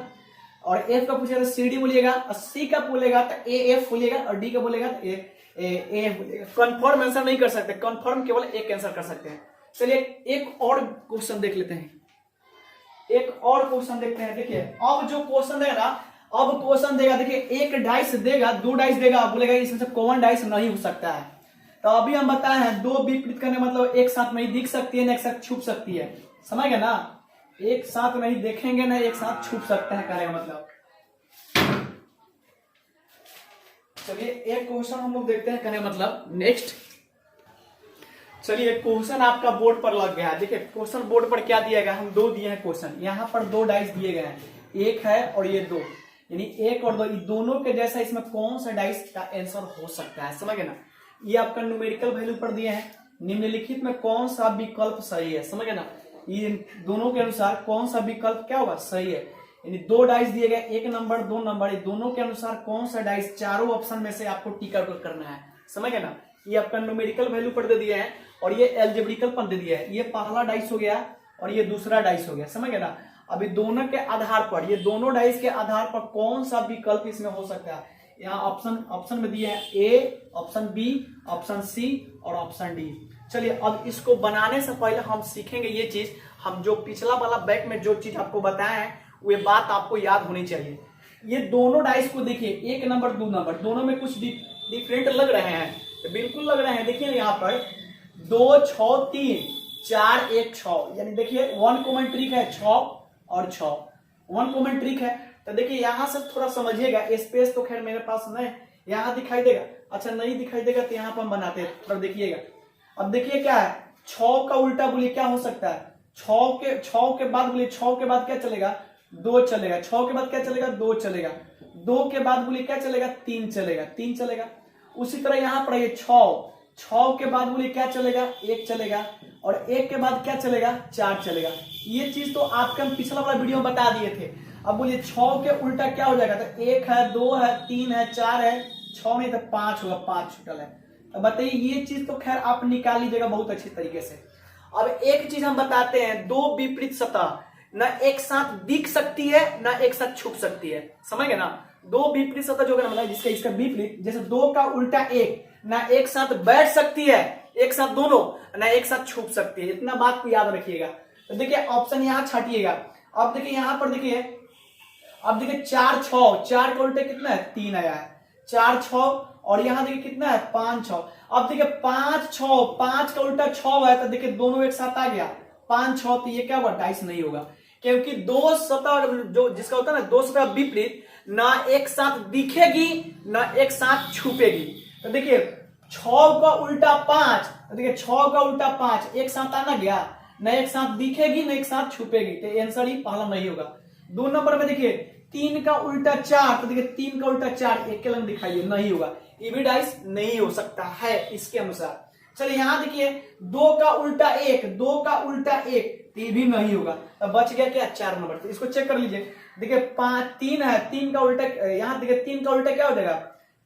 और एफ का पूछेगा तो सी डी बोलिएगा, और सी का बोलेगा तो ए एफ बोलिएगा, और डी का बोलेगा तो ए एफ बोलिएगा। कंफर्म आंसर नहीं कर सकते, कंफर्म केवल एक आंसर कर सकते हैं। चलिए एक और क्वेश्चन देख लेते हैं, एक और क्वेश्चन देखते हैं। देखिए अब जो क्वेश्चन देगा ना, अब क्वेश्चन देगा, देखिए एक डाइस देगा, 2 डाइस देगा, बोलेगा इसमें से कॉमन डाइस नहीं हो सकता है। तो अभी हम बताए हैं 2 विपरीत करने मतलब एक साथ नहीं दिख सकती है ना एक साथ छुप सकती है। समझ गए ना, एक साथ नहीं देखेंगे ना एक साथ छुप सकते हैं, करेगा मतलब। चलिए एक क्वेश्चन हम लोग देखते हैं, कहने मतलब नेक्स्ट। चलिए क्वेश्चन आपका बोर्ड पर लग गया है। देखिए क्वेश्चन बोर्ड पर क्या दिया गया, हम दो दिए हैं क्वेश्चन, यहाँ पर दो डाइस दिए गए हैं, एक है और ये दो, यानी एक और दो, ये दोनों के जैसा इसमें कौन सा डाइस का आंसर हो सकता है, समझ गए ना। ये आपका न्यूमेरिकल वैल्यू पर दिए हैं, निम्नलिखित में कौन सा विकल्प सही है, समझ गए ना। ये दोनों के अनुसार कौन सा विकल्प क्या होगा, सही है। यानी दो डाइस दिए गए, एक नंबर दो नंबर, दोनों के अनुसार कौन सा डाइस चारों ऑप्शन में से आपको टिक आउट करना है, समझ गए ना। ये आपका न्यूमेरिकल वैल्यू पर दे दिया है और ये एल्जेब्रिकल पर दे दिया है। ये पहला डाइस हो गया और ये दूसरा डाइस हो गया, समझ गए ना। अभी दोनों के आधार पर, ये दोनों डाइस के आधार पर कौन सा विकल्प इसमें हो सकता है, यहाँ ऑप्शन में दिए हैं ए, ऑप्शन बी, ऑप्शन सी और ऑप्शन डी। चलिए अब इसको बनाने से पहले हम सीखेंगे ये चीज, हम जो पिछला वाला बैक में जो चीज आपको बताया है वो बात आपको याद होनी चाहिए। ये दोनों डाइस को देखिए, एक नंबर दो नंबर, दोनों में कुछ डिफरेंट लग रहे हैं, तो बिल्कुल लग रहे हैं। देखिए यहाँ पर 2 6 3 4 1 6, यानी देखिए वन कॉमन ट्रिक है 6 और 6, वन कॉमन ट्रिक है। तो देखिए यहाँ से थोड़ा समझिएगा, स्पेस तो खैर मेरे पास नहीं, यहाँ दिखाई देगा, अच्छा नहीं दिखाई देगा तो यहाँ पर हम बनाते हैं, थोड़ा देखिएगा। अब देखिए क्या है, 6 का उल्टा बोलिए क्या हो सकता है, 6 के बाद बोलिए, 6 के बाद क्या चलेगा, 2 चलेगा, 6 के बाद क्या चलेगा, 2 चलेगा, 2 के बाद बोलिए क्या चलेगा, 3 चलेगा, 3 चलेगा। उसी तरह यहाँ पर ये 6 के बाद बोलिए क्या चलेगा, 1 चलेगा, और 1 के बाद क्या चलेगा, 4 चलेगा। ये चीज तो आपके हम पिछला वाला वीडियो में बता दिए थे। अब बोलिए 6 के उल्टा क्या हो जाएगा, तो 1 है, 2 है, 3 है, 4 है, 6 नहीं तो 5 होगा, 5 छूटल है। तो बताइए ये चीज तो खैर आप निकाल लीजिएगा बहुत अच्छी तरीके से। अब एक चीज हम बताते हैं, दो विपरीत सतह न एक साथ दिख सकती है न एक साथ छुप सकती है, समझ गए ना। दो विपरीत सतह जो है मतलब जिसका इसका विपरीत, जैसे 2 का उल्टा 1 ना एक साथ बैठ सकती है, एक साथ दोनों ना एक साथ छुप सकती है, इतना बात को याद रखिएगा। तो देखिए ऑप्शन यहाँ छाटिएगा। अब देखिए यहाँ पर देखिए, अब देखिए 4 6, 4 के उल्टे कितना है, 3 आया है, 4 6, और यहाँ देखिए कितना है, 5 6। अब देखिए 5 6, 5 का उल्टा 6 है, तो देखिए दोनों एक साथ आ गया 5 6, तो ये क्या हुआ, डाइस नहीं होगा, क्योंकि दो सतह जो जिसका होता है ना, दो सतह विपरीत ना एक साथ दिखेगी ना एक साथ छुपेगी। तो देखिए 6 का उल्टा 5, तो देखिए 6 का उल्टा 5 एक साथ आना गया, ना एक साथ दिखेगी ना एक साथ छुपेगी, तो आंसर ही पहला नहीं होगा। 2 नंबर में देखिए 3 का उल्टा 4, तो देखिए 3 का उल्टा 4 एक के लंग दिखाइए, नहीं होगा, ये भी डाइस नहीं हो सकता है इसके अनुसार। चलिए यहाँ देखिए 2 का उल्टा 1, 2 का उल्टा 1, ये भी नहीं होगा, तो बच गया क्या, 4 नंबर। तो इसको चेक कर लीजिए, देखिए 5 3 है, 3 का उल्टा, यहाँ देखिए 3 का उल्टा क्या हो जाएगा,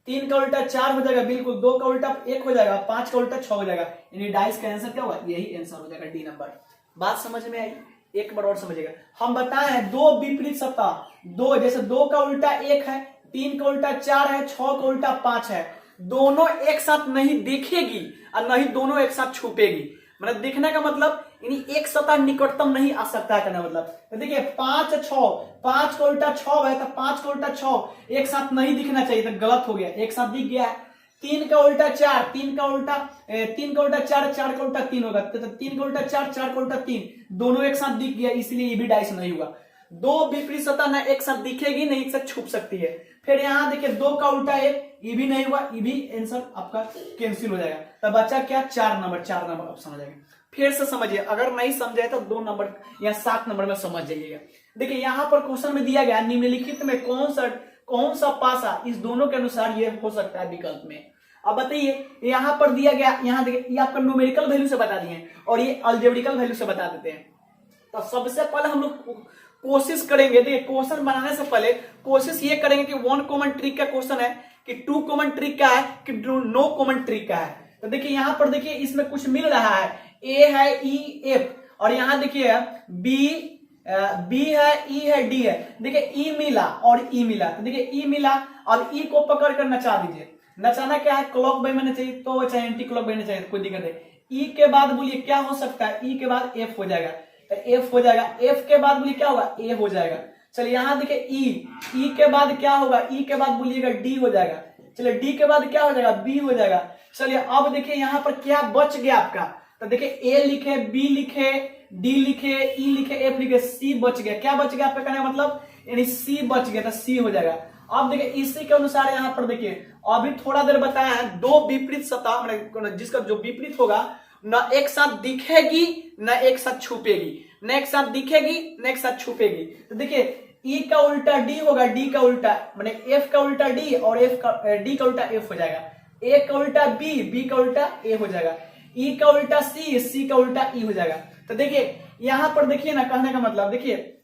3 का उल्टा 4 हो जाएगा बिल्कुल, 2 का उल्टा 1 हो जाएगा, 5 का उल्टा 6 हो जाएगा, यानी डाइस का आंसर क्या होगा, यही आंसर हो जाएगा, डी नंबर। बात समझ में आई, एक बार और समझिएगा। हम बताए हैं दो विपरीत सतह, दो जैसे 2 का उल्टा 1 है, 3 का उल्टा 4 है, 6 का उल्टा 5 है, दोनों एक साथ नहीं दिखेगी और नहीं दोनों एक साथ छुपेगी। मतलब दिखने का मतलब यानी एक सतह निकटतम नहीं आ सकता है, कहना मतलब। तो देखिए 5 6, 5 का उल्टा 6 है, तो 5 का उल्टा 6 एक साथ नहीं दिखना चाहिए, तो गलत हो गया, एक साथ दिख गया है। 3 का उल्टा 4, 3 का उल्टा 4, 4 का उल्टा 3 होगा, तो 3 का उल्टा 4, 4 का उल्टा 3, दोनों एक साथ दिख गया, इसलिए ये भी डाइस नहीं हुआ। दो विपरीत सतह ना एक साथ दिखेगी नहीं एक साथ छुप सकती है। फिर यहाँ देखिए 2 का उल्टा 1, ये भी नहीं हुआ, ये भी आंसर आपका कैंसिल हो जाएगा, तो बचा क्या, 4 नंबर, 4 नंबर ऑप्शन हो जाएगा। फिर से समझिए, अगर नहीं समझे तो 2 नंबर या 7 नंबर में समझ जाइएगा। देखिए यहाँ पर क्वेश्चन में दिया गया निम्नलिखित में कौन सा पासा इस दोनों के अनुसार ये हो सकता है विकल्प में। अब बताइए यहाँ पर दिया गया, यहाँ देखिए ये आपका न्यूमेरिकल वैल्यू से बता दिए और ये अलजेब्रिकल वैल्यू से बता देते हैं। तो सबसे पहले हम लोग कोशिश करेंगे, देखिए क्वेश्चन बनाने से पहले कोशिश ये करेंगे कि 1 कॉमन ट्रिक का क्वेश्चन है कि 2 कॉमन ट्रिक का है कि नो कॉमन ट्रिक का है। तो देखिए यहाँ पर देखिए इसमें कुछ मिल रहा है, ए है, ई एफ, और यहाँ देखिए बी है, ई है, डी है। देखिए ई मिला और ई मिला, तो देखिए ई मिला, अब ई को पकड़ कर नचा दीजिए। नचाना क्या है, क्लॉक बाई में होना चाहिए तो चाहे एंटी क्लॉक बाई होना चाहिए, कोई दिक्कत नहीं। ई के बाद बोलिए क्या हो सकता है, ई के बाद एफ हो जाएगा, तो एफ हो जाएगा। एफ के बाद बोलिए क्या होगा, ए हो जाएगा। चलिए यहाँ देखिए ई के बाद क्या होगा, ई के बाद बोलिएगा डी हो जाएगा। चलिए डी के बाद क्या हो जाएगा, बी हो जाएगा। चलिए अब देखिए यहाँ पर क्या बच गया आपका, तो देखिए ए लिखे, बी लिखे, डी लिखे, ई लिखे, एफ लिखे, सी बच गया। क्या बच गया आपका कहने का मतलब, यानी सी बच गया, तो सी हो जाएगा। अब देखिए इसी के अनुसार यहाँ पर देखिए अभी थोड़ा देर बताया है, दो विपरीत सतह जिसका जो विपरीत होगा न एक साथ दिखेगी न एक साथ छुपेगी, न एक साथ दिखेगी न एक साथ छुपेगी। तो देखिए ई का उल्टा डी होगा, डी का उल्टा माने एफ का उल्टा डी और डी का उल्टा एफ हो जाएगा, ए का उल्टा बी, बी का उल्टा ए हो जाएगा, ई का उल्टा सी, सी का उल्टा ई हो जाएगा। तो देखिए यहां पर देखिए ना, कहने का मतलब देखिए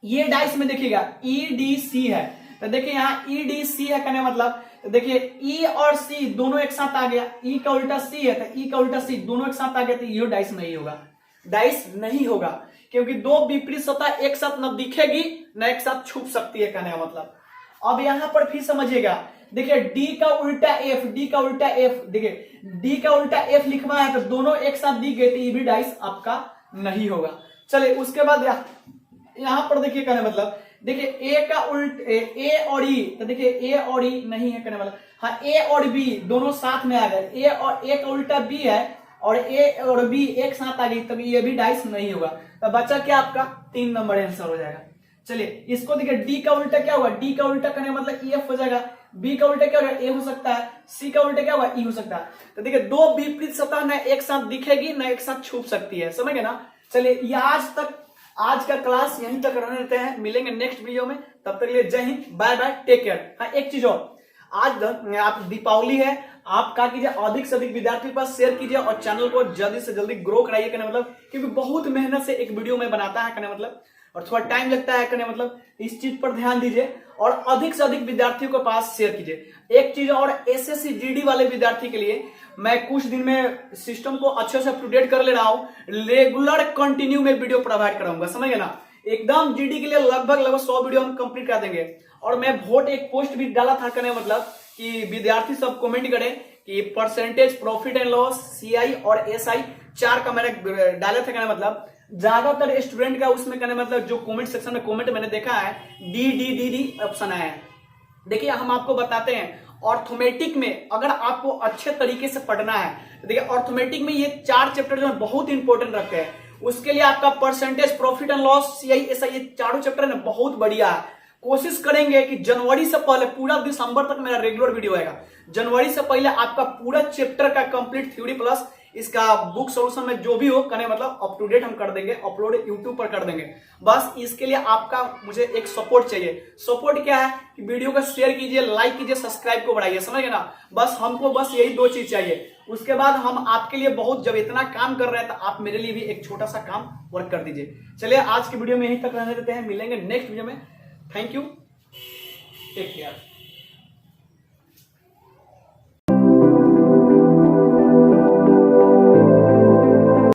ये डाइस में देखिएगा ई डी सी है, तो देखिए यहाँ ई डी सी है, कहने मतलब तो देखिए ई और सी दोनों एक साथ आ गया, ई का उल्टा सी है तो ई का उल्टा सी दोनों एक साथ आ गया, तो ये डाइस नहीं होगा, डाइस नहीं होगा, क्योंकि दो विपरीत सतह एक साथ न दिखेगी न एक साथ छुप सकती है, कहने का मतलब। अब यहां पर फिर समझिएगा, देखिए डी का उल्टा एफ, डी का उल्टा एफ, देखिए डी का उल्टा एफ लिखवा है तो दोनों एक साथ दी गई, तो ये भी डाइस आपका नहीं होगा। चलिए उसके बाद यहां पर देखिए कहने मतलब देखिए ए का उल्ट ए और ई, तो देखिए ए और ई नहीं है, कहने मतलब हाँ ए और बी दोनों साथ में आ गए, ए और ए का उल्टा बी है और ए और बी एक साथ आ गई, तब ये भी डाइस नहीं होगा। तो बच्चा क्या आपका 3 नंबर आंसर हो जाएगा। चलिए इसको देखिए डी का उल्टा क्या होगा, डी का उल्टा करने मतलब ई एफ हो जाएगा, बी का उल्टा क्या होगा ए हो सकता है, सी का उल्टा क्या होगा ई हो सकता है। तो देखिए दो विपरीत सतह न एक साथ दिखेगी न एक साथ छुप सकती है, समझ गए ना। चलिए ये आज का क्लास यहीं तक रहने देते हैं, मिलेंगे नेक्स्ट वीडियो में, तब तक के लिए Jai Hind, bye bye, take care. हाँ एक चीज और, आज आप दीपावली है, आप क्या कीजिए अधिक से अधिक विद्यार्थियों के पास शेयर कीजिए और चैनल को जल्दी से जल्दी ग्रो कराइए, कहने मतलब क्योंकि बहुत मेहनत से एक वीडियो में बनाता है, कहने मतलब और थोड़ा टाइम लगता है, कहने मतलब इस चीज पर ध्यान दीजिए और अधिक से अधिक विद्यार्थियों के पास शेयर कीजिए। एक चीज और, एसएससी जीडी वाले विद्यार्थी के लिए मैं कुछ दिन में सिस्टम को अच्छे से अपटूडेट कर ले रहा हूं, रेगुलर कंटिन्यू में वीडियो प्रोवाइड कराऊंगा, समझ गए ना। एकदम जीडी के लिए लगभग 100 वीडियो हम कंप्लीट कर देंगे। और मैं वोट एक पोस्ट भी डाला था, कहने मतलब कि विद्यार्थी सब कमेंट करें कि percentage profit and loss, CI और एसआई 4 का मैंने डाले थे, कहने मतलब ज्यादातर स्टूडेंट का उसमें कहने मतलब जो कमेंट सेक्शन में कमेंट मैंने देखा है D D D D option आया है। देखिए हम आपको बताते हैं ऑर्थोमेटिक में अगर आपको अच्छे तरीके से पढ़ना है, देखिए ऑर्थोमेटिक में ये 4 चैप्टर जो है बहुत इंपॉर्टेंट रखते हैं। उसके लिए आपका percentage profit and loss, CI SI, ये चारों चैप्टर है ना बहुत बढ़िया है। कोशिश करेंगे कि जनवरी से पहले, पूरा दिसंबर तक मेरा रेगुलर वीडियो आएगा, जनवरी से पहले आपका पूरा चैप्टर का कंप्लीट थ्योरी प्लस इसका बुक सॉल्यूशन में जो भी हो, कहने मतलब अप टू डेट हम कर देंगे, अपलोड यूट्यूब पर कर देंगे। बस इसके लिए आपका मुझे एक सपोर्ट चाहिए। सपोर्ट क्या है कि वीडियो को शेयर कीजिए, लाइक कीजिए, सब्सक्राइब को बढ़ाइए, समझ गए ना। बस हमको बस यही 2 चीज चाहिए। उसके बाद हम आपके लिए बहुत, जब इतना काम कर रहे हैं तो आप मेरे लिए भी एक छोटा सा काम वर्क कर दीजिए। चलिए आज की वीडियो में यहीं तक रहने देते हैं, मिलेंगे नेक्स्ट वीडियो में। Thank you, take care.